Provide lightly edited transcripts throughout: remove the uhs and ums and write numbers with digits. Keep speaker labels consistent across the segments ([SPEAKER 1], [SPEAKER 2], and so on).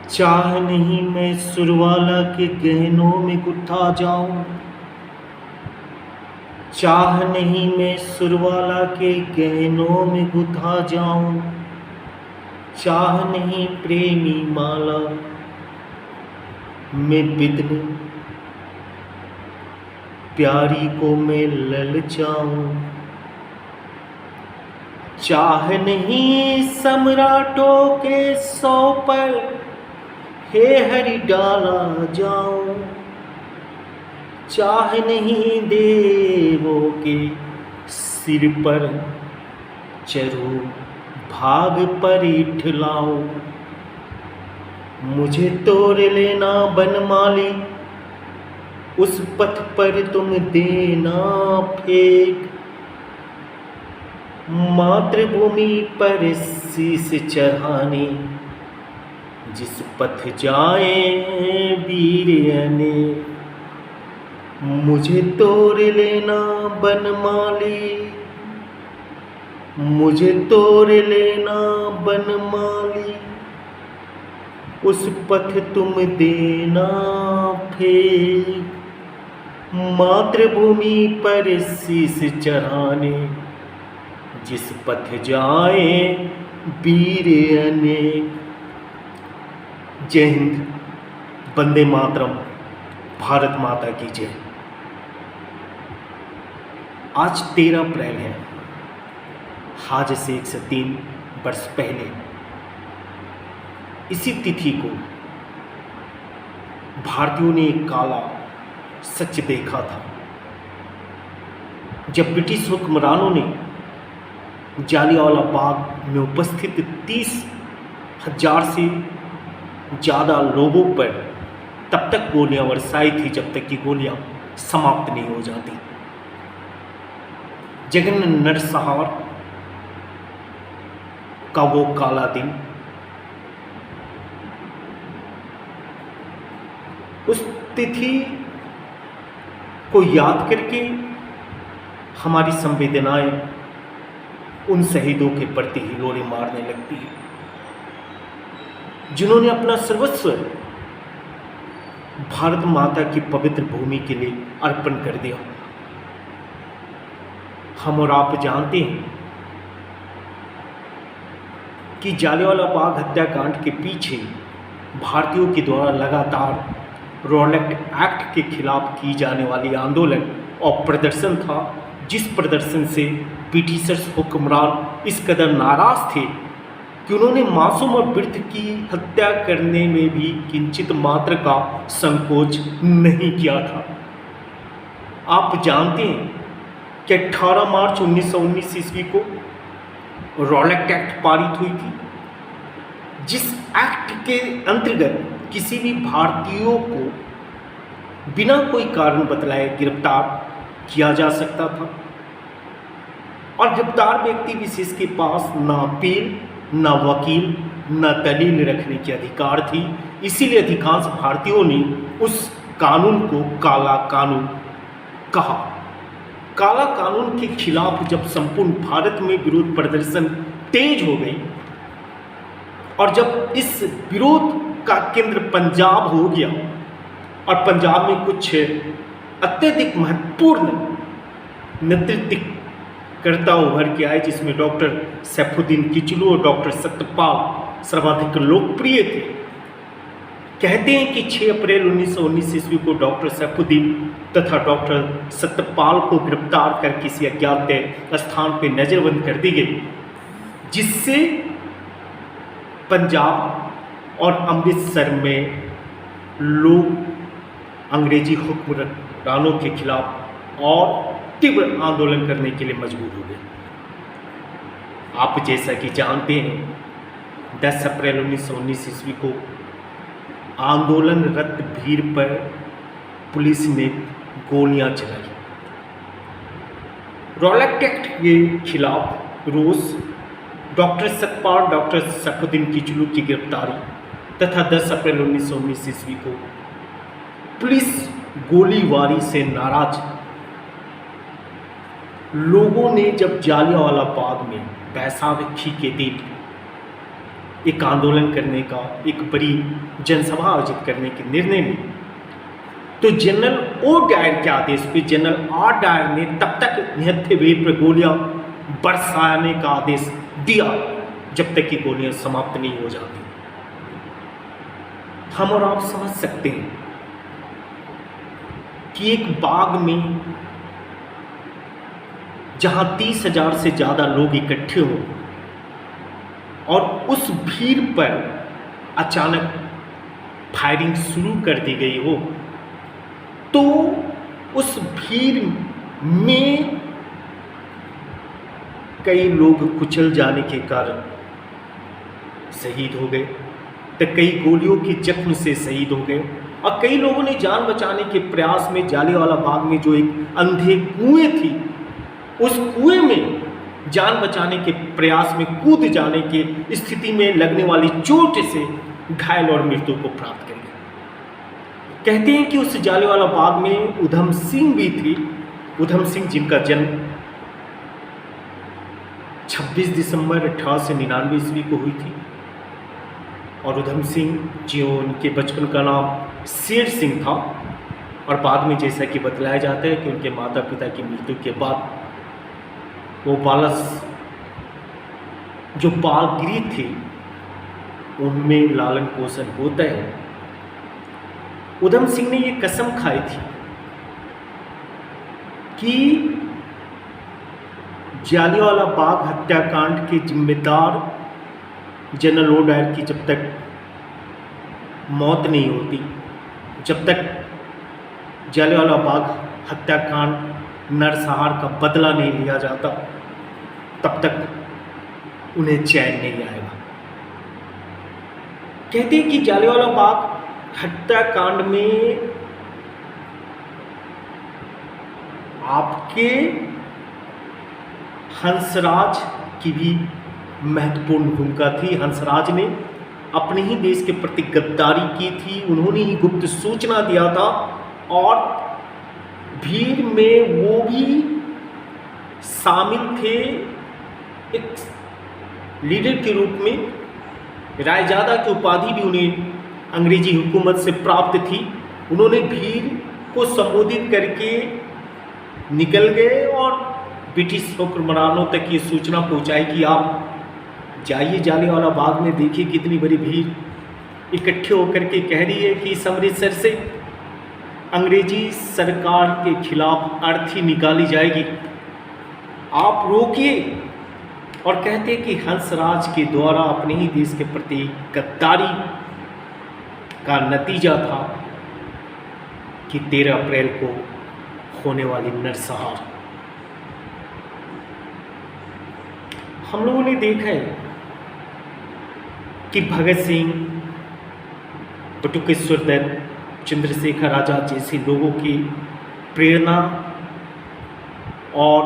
[SPEAKER 1] चाह नहीं मैं सुरवाला के गहनों में गुथा जाऊं। चाह नहीं मैं सुरवाला के गहनों में गुथा जाऊं। चाह नहीं प्रेमी माला में बिदने प्यारी को मैं ललचाऊं। चाह नहीं सम्राटों के सौ पर हे हरि डाला जाऊं। चाह नहीं देवों के सिर पर चरू भाग पर इठलाऊं। मुझे तोड़ लेना बनमाली, उस पथ पर तुम देना फेंक। मातृभूमि पर शीश चढ़ाने जिस पथ जाए वीर अनेक। मुझे तोड़ लेना बनमाली, मुझे तोड़ लेना बनमाली, उस पथ तुम देना फेंक। मातृभूमि पर शीश चढ़ाने जिस पथ जाए वीर अनेक। जय हिंद, वंदे मातरम, भारत माता की जय। आज 13 अप्रैल है। आज से 103 वर्ष पहले इसी तिथि को भारतीयों ने एक काला सच देखा था, जब ब्रिटिश हुक्मरानों ने जालियांवाला बाग में उपस्थित 30,000 से ज़्यादा लोगों पर तब तक गोलियां बरसाई थी जब तक कि गोलियां समाप्त नहीं हो जाती। जघन्य नरसंहार का वो काला दिन, उस तिथि को याद करके हमारी संवेदनाएं उन शहीदों के प्रति हिलोरे मारने लगती है, जिन्होंने अपना सर्वस्व भारत माता की पवित्र भूमि के लिए अर्पण कर दिया। हम और आप जानते हैं कि जालियांवाला बाग हत्याकांड के पीछे भारतीयों के द्वारा लगातार रॉलेट एक्ट के खिलाफ की जाने वाली आंदोलन और प्रदर्शन था, जिस प्रदर्शन से ब्रिटिशर्स हुक्मरान इस कदर नाराज थे कि उन्होंने मासूम और वृद्ध की हत्या करने में भी किंचित मात्र का संकोच नहीं किया था। आप जानते हैं कि 18 मार्च 1919 ईस्वी को रॉलेट एक्ट पारित हुई थी, जिस एक्ट के अंतर्गत किसी भी भारतीयों को बिना कोई कारण बतलाए गिरफ्तार किया जा सकता था, और गिरफ्तार व्यक्ति विशेष के पास ना अपील, ना वकील, ना दलील रखने की अधिकार थी। इसीलिए अधिकांश भारतीयों ने उस कानून को काला कानून कहा। काला कानून के खिलाफ जब संपूर्ण भारत में विरोध प्रदर्शन तेज हो गई और जब इस विरोध का केंद्र पंजाब हो गया और पंजाब में कुछ अत्यधिक महत्वपूर्ण नेतृत्वकर्ता उभर के आए, जिसमें डॉक्टर सैफुद्दीन किचलू और डॉक्टर सत्यपाल सर्वाधिक लोकप्रिय थे। कहते हैं कि 6 अप्रैल 1919 ईस्वी को डॉक्टर सैफुद्दीन तथा डॉक्टर सत्यपाल को गिरफ्तार कर किसी अज्ञात स्थान पर नजरबंद कर दी गई, जिससे पंजाब और अमृतसर में लोग अंग्रेजी हुक्मरानों के खिलाफ और तीव्र आंदोलन करने के लिए मजबूर हो गए। आप जैसा कि जानते हैं, 10 अप्रैल 1919 ईस्वी को आंदोलनरत भीड़ पर पुलिस ने गोलियां चलाई। रॉलेट एक्ट के खिलाफ रोष, डॉक्टर सतपाल, डॉक्टर सैफुद्दीन किचलू की गिरफ्तारी तथा 10 अप्रैल 1919 ईस्वी को पुलिस गोलीबारी से नाराज लोगों ने जब जालियांवाला बाग में बैसाखी के दिन एक आंदोलन करने का, एक बड़ी जनसभा आयोजित करने के निर्णय ली, तो जनरल ओ डायर के आदेश पे जनरल आर डायर ने तब तक निहत्थे वीर पर गोलियां बरसाने का आदेश दिया जब तक कि गोलियां समाप्त नहीं हो जाती। हम और आप समझ सकते हैं कि एक बाग में जहां 30,000 से ज़्यादा लोग इकट्ठे हों और उस भीड़ पर अचानक फायरिंग शुरू कर दी गई हो, तो उस भीड़ में कई लोग कुचल जाने के कारण शहीद हो गए, तो कई गोलियों के जख्म से शहीद हो गए, और कई लोगों ने जान बचाने के प्रयास में जालियांवाला बाग में जो एक अंधे कुएं थी, उस कुएं में जान बचाने के प्रयास में कूद जाने की स्थिति में लगने वाली चोट से घायल और मृत्यु को प्राप्त कर गए। कहते हैं कि उस जालियांवाला बाग में उधम सिंह भी थी, उधम सिंह जिनका जन्म 26 दिसंबर 1899 ईस्वी को हुई थी, और उधम सिंह जी उनके बचपन का नाम शेर सिंह था, और बाद में जैसा कि बतलाया जाता है कि उनके माता पिता की मृत्यु के बाद वो बालस जो बाल गृह थे उनमें लालन पोषण होता है। उधम सिंह ने ये कसम खाई थी कि जालियांवाला बाग हत्याकांड के जिम्मेदार जनरल ओ डायर की जब तक मौत नहीं होती, जब तक जालियांवाला बाग हत्याकांड नरसंहार का बदला नहीं लिया जाता, तब तक उन्हें चैन नहीं आएगा। कहते हैं कि जालियांवाला बाग हत्याकांड में आपके हंसराज की भी महत्वपूर्ण भूमिका थी। हंसराज ने अपने ही देश के प्रति गद्दारी की थी, उन्होंने ही गुप्त सूचना दिया था, और भीड़ में वो भी शामिल थे एक लीडर के रूप में। रायजादा की उपाधि भी उन्हें अंग्रेजी हुकूमत से प्राप्त थी। उन्होंने भीड़ को संबोधित करके निकल गए और ब्रिटिश हुक्मरानों तक ये सूचना पहुंचाई कि आप जाइए जालियांवाला बाग में, देखिए कितनी बड़ी भीड़ इकट्ठे होकर के कह रही है कि इस अमृतसर से अंग्रेजी सरकार के खिलाफ अर्थी निकाली जाएगी, आप रोकिए। और कहते हैं कि हंसराज के द्वारा अपने ही देश के प्रति गद्दारी का नतीजा था कि 13 अप्रैल को होने वाली नरसंहार। हम लोगों ने देखा है कि भगत सिंह, बटुकेश्वर दत्त, चंद्रशेखर आज़ाद जैसे लोगों की प्रेरणा और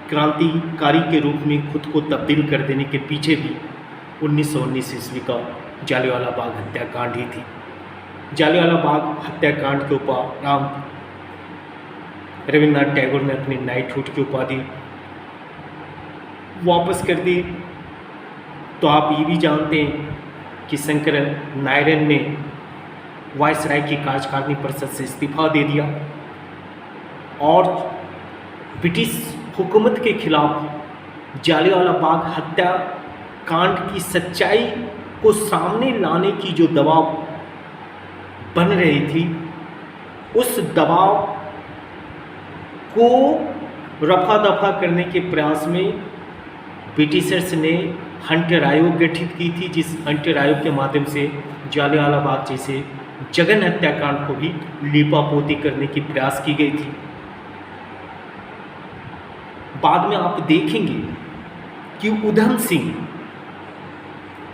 [SPEAKER 1] क्रांतिकारी के रूप में खुद को तब्दील कर देने के पीछे भी 1919 ईस्वी का जालियांवाला बाग हत्याकांड ही थी। जालियांवाला बाग हत्याकांड के उपरांत रविन्द्रनाथ टैगोर ने अपनी नाइटहुड की उपाधि वापस कर दी। तो आप ये भी जानते हैं कि शंकर नारायण ने वायसराय की कार्यकारिणी परिषद से इस्तीफा दे दिया और ब्रिटिश हुकूमत के खिलाफ जालियांवाला बाग हत्याकांड की सच्चाई को सामने लाने की जो दबाव बन रही थी, उस दबाव को रफा दफा करने के प्रयास में ब्रिटिशर्स ने हंटर आयोग गठित की थी, जिस हंटर आयोग के माध्यम से जालियांवाला बाग जैसे जघन्य हत्याकांड को भी लीपापोती करने की प्रयास की गई थी। बाद में आप देखेंगे कि उधम सिंह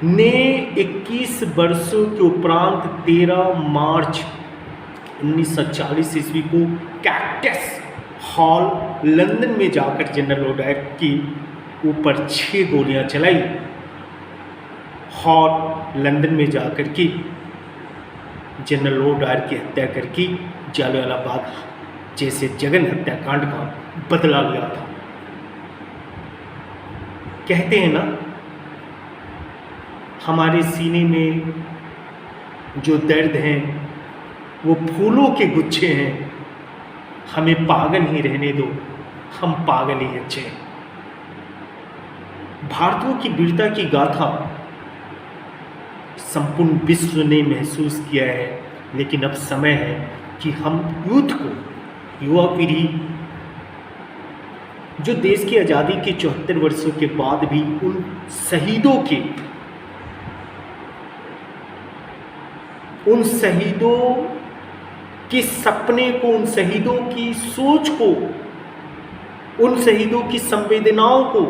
[SPEAKER 1] ने 21 वर्षों के उपरांत 13 मार्च 1940 ईस्वी को कैक्टस हॉल लंदन में जाकर जनरल ओ डायर की ऊपर 6 गोलियां चलाई और लंदन में जाकर के जनरल ओ डायर की हत्या करके जालियांवाला बाग जैसे जघन्य हत्याकांड का बदला लिया था। कहते हैं ना, हमारे सीने में जो दर्द हैं वो फूलों के गुच्छे हैं। हमें पागल ही रहने दो, हम पागल ही अच्छे हैं। भारतीयों की वीरता की गाथा संपूर्ण विश्व ने महसूस किया है, लेकिन अब समय है कि हम यूथ को, युवा पीढ़ी जो देश की आज़ादी के 74 वर्षों के बाद भी उन शहीदों के सपने को, उन शहीदों की सोच को, उन शहीदों की संवेदनाओं को,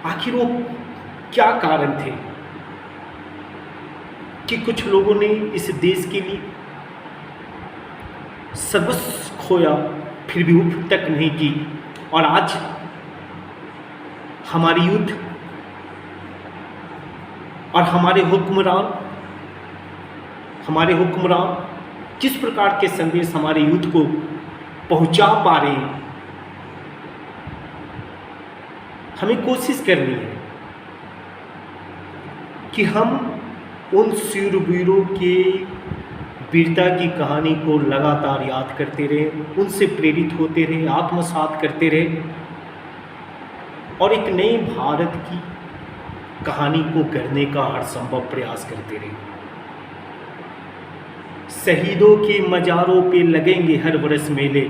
[SPEAKER 1] आखिर वो क्या कारण थे कि कुछ लोगों ने इस देश के लिए सर्वस्व खोया फिर भी उठ तक नहीं की। और आज हमारी यूथ और हमारे हुक्मरान किस प्रकार के संदेश हमारे यूथ को पहुंचा पा रहे हैं। हमें कोशिश करनी है कि हम उन शूरवीरों के वीरता की कहानी को लगातार याद करते रहें, उनसे प्रेरित होते रहें, आत्मसात करते रहें और एक नए भारत की कहानी को करने का हर संभव प्रयास करते रहें। शहीदों के मज़ारों पे लगेंगे हर बरस मेले,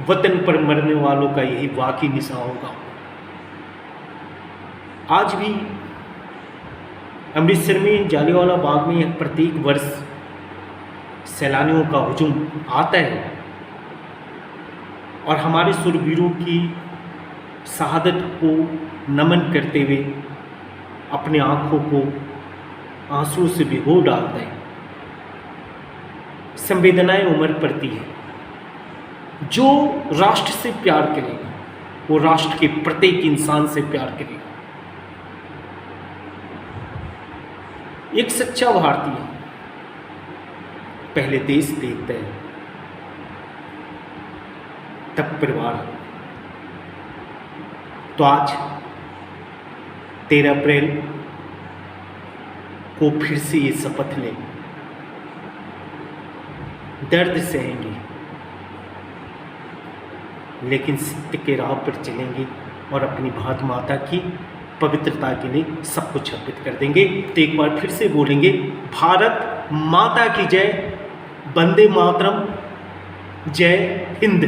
[SPEAKER 1] वतन पर मरने वालों का यही वाकई निशान होगा। आज भी अमृतसर में जालियांवाला बाग में प्रत्येक वर्ष सैलानियों का हुजूम आता है और हमारे शूरवीरों की शहादत को नमन करते हुए अपने आँखों को आंसू से भिगो डालता है। संवेदनाएं उमड़ पड़ती है। जो राष्ट्र से प्यार करेगा वो राष्ट्र के प्रत्येक इंसान से प्यार करेगा। एक सच्चा भारतीय पहले देश देखता है, तब परिवार। तो आज 13 अप्रैल को फिर से ये शपथ लें, दर्द सहेंगे लेकिन सत्य के राह पर चलेंगे और अपनी भारत माता की पवित्रता के लिए सब कुछ अर्पित कर देंगे। तो एक बार फिर से बोलेंगे, भारत माता की जय, वंदे मातरम, जय हिंद।